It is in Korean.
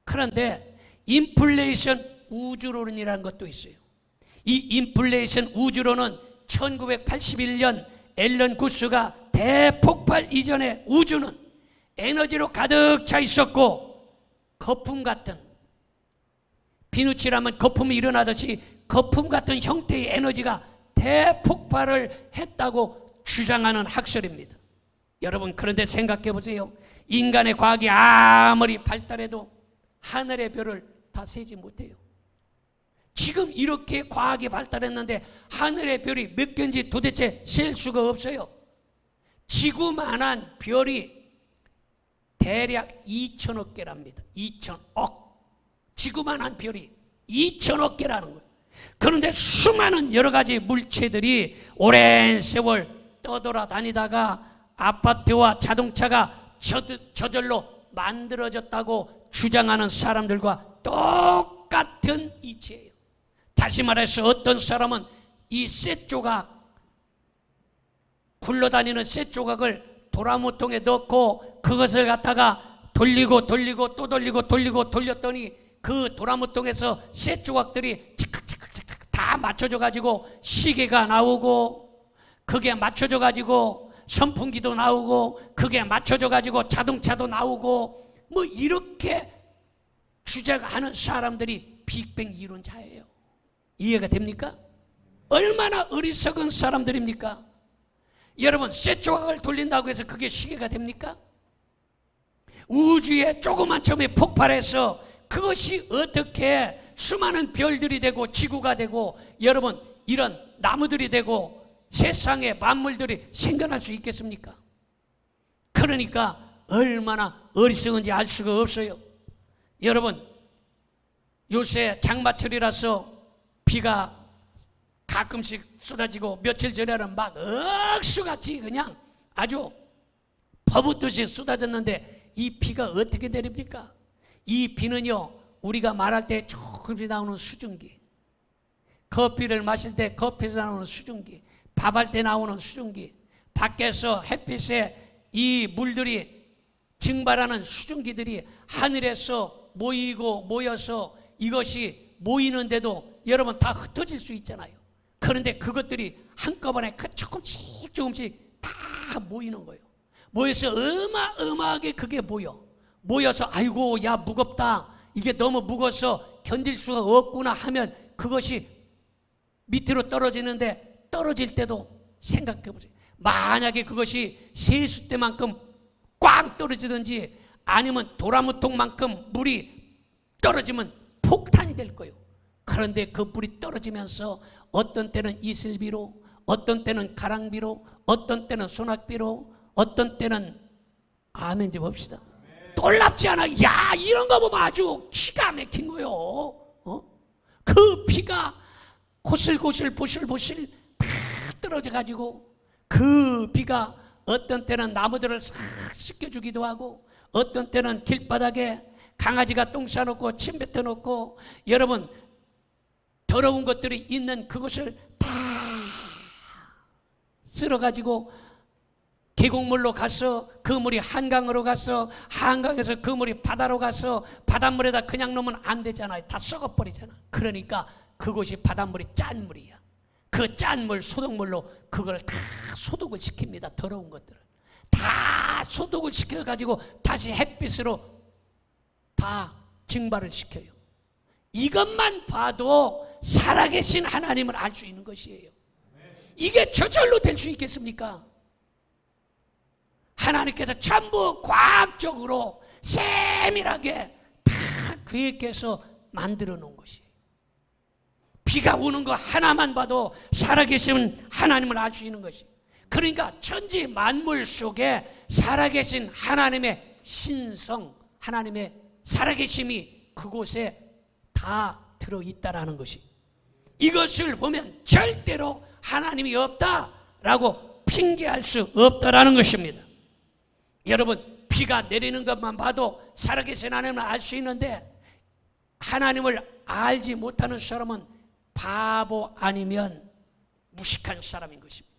그런데 인플레이션 우주론이라는 것도 있어요. 이 인플레이션 우주론은 1981년 앨런 구스가 대폭발 이전에 우주는 에너지로 가득 차 있었고 거품 같은, 비누칠하면 거품이 일어나듯이 거품 같은 형태의 에너지가 대폭발을 했다고 주장하는 학설입니다. 여러분, 그런데 생각해 보세요. 인간의 과학이 아무리 발달해도 하늘의 별을 다 세지 못해요. 지금 이렇게 과학이 발달했는데 하늘의 별이 몇 개인지 도대체 셀 수가 없어요. 지구만한 별이 대략 2천억 개랍니다. 2천억. 지구만한 별이 2천억 개라는 거예요. 그런데 수많은 여러 가지 물체들이 오랜 세월 떠돌아다니다가 아파트와 자동차가 저절로 만들어졌다고 주장하는 사람들과 똑같은 이치예요. 다시 말해서 어떤 사람은 이 쇳조각, 굴러다니는 쇳조각을 도라무통에 넣고 그것을 갖다가 돌리고 또 돌렸더니 그 도라무통에서 쇳조각들이 착각착각 다 맞춰져 가지고 시계가 나오고, 그게 맞춰져 가지고 선풍기도 나오고, 그게 맞춰져 가지고 자동차도 나오고, 뭐 이렇게 주장하는 사람들이 빅뱅 이론자예요. 이해가 됩니까? 얼마나 어리석은 사람들입니까? 여러분, 쇳조각을 돌린다고 해서 그게 시계가 됩니까? 우주에 조그만 점이 폭발해서 그것이 어떻게 수많은 별들이 되고 지구가 되고 여러분 이런 나무들이 되고 세상의 만물들이 생겨날 수 있겠습니까? 그러니까 얼마나 어리석은지 알 수가 없어요. 여러분, 요새 장마철이라서 비가 가끔씩 쏟아지고 며칠 전에는 막 억수같이 그냥 아주 퍼붓듯이 쏟아졌는데 이 비가 어떻게 내립니까? 이 비는요, 우리가 말할 때 조금씩 나오는 수증기, 커피를 마실 때 커피에서 나오는 수증기, 밥할 때 나오는 수증기, 밖에서 햇빛에 이 물들이 증발하는 수증기들이 하늘에서 모여서 이것이 모이는데도 여러분 다 흩어질 수 있잖아요. 그런데 그것들이 한꺼번에 조금씩 다 모이는 거예요. 모여서 어마어마하게 그게 모여서 아이고 야 무겁다, 이게 너무 무거워서 견딜 수가 없구나 하면 그것이 밑으로 떨어지는데, 떨어질 때도 생각해 보세요. 만약에 그것이 세숫대만큼 꽝 떨어지든지 아니면 도라무통만큼 물이 떨어지면 폭탄이 될 거예요. 그런데 그 물이 떨어지면서 어떤 때는 이슬비로, 어떤 때는 가랑비로, 어떤 때는 소낙비로, 어떤 때는 아멘 좀 봅시다. 놀랍지 않아? 야, 이런 거 보면 아주 기가 막힌 거요. 그 비가 고슬고슬 보슬보슬 다 떨어져 가지고 그 비가 어떤 때는 나무들을 싹 씻겨주기도 하고, 어떤 때는 길바닥에 강아지가 똥 싸놓고 침 뱉어놓고 여러분 더러운 것들이 있는 그것을 다 쓸어가지고 계곡물로 가서 그 물이 한강으로 가서, 한강에서 그 물이 바다로 가서 바닷물에다 그냥 놓으면 안 되잖아요. 다 썩어버리잖아. 그러니까 그곳이 바닷물이 짠 물이야. 그 짠 물, 소독물로 그걸 다 소독을 시킵니다. 더러운 것들을 다 소독을 시켜가지고 다시 햇빛으로 다 증발을 시켜요. 이것만 봐도 살아계신 하나님을 알 수 있는 것이에요. 이게 저절로 될 수 있겠습니까? 하나님께서 전부 과학적으로 세밀하게 다 계획해서 만들어 놓은 것이에요. 비가 오는 거 하나만 봐도 살아계신 하나님을 알 수 있는 것이에요. 그러니까 천지 만물 속에 살아계신 하나님의 신성, 하나님의 살아계심이 그곳에 다 들어있다라는 것이, 이것을 보면 절대로 하나님이 없다라고 핑계할 수 없다라는 것입니다. 여러분, 비가 내리는 것만 봐도 살아계신 하나님을 알 수 있는데 하나님을 알지 못하는 사람은 바보 아니면 무식한 사람인 것입니다.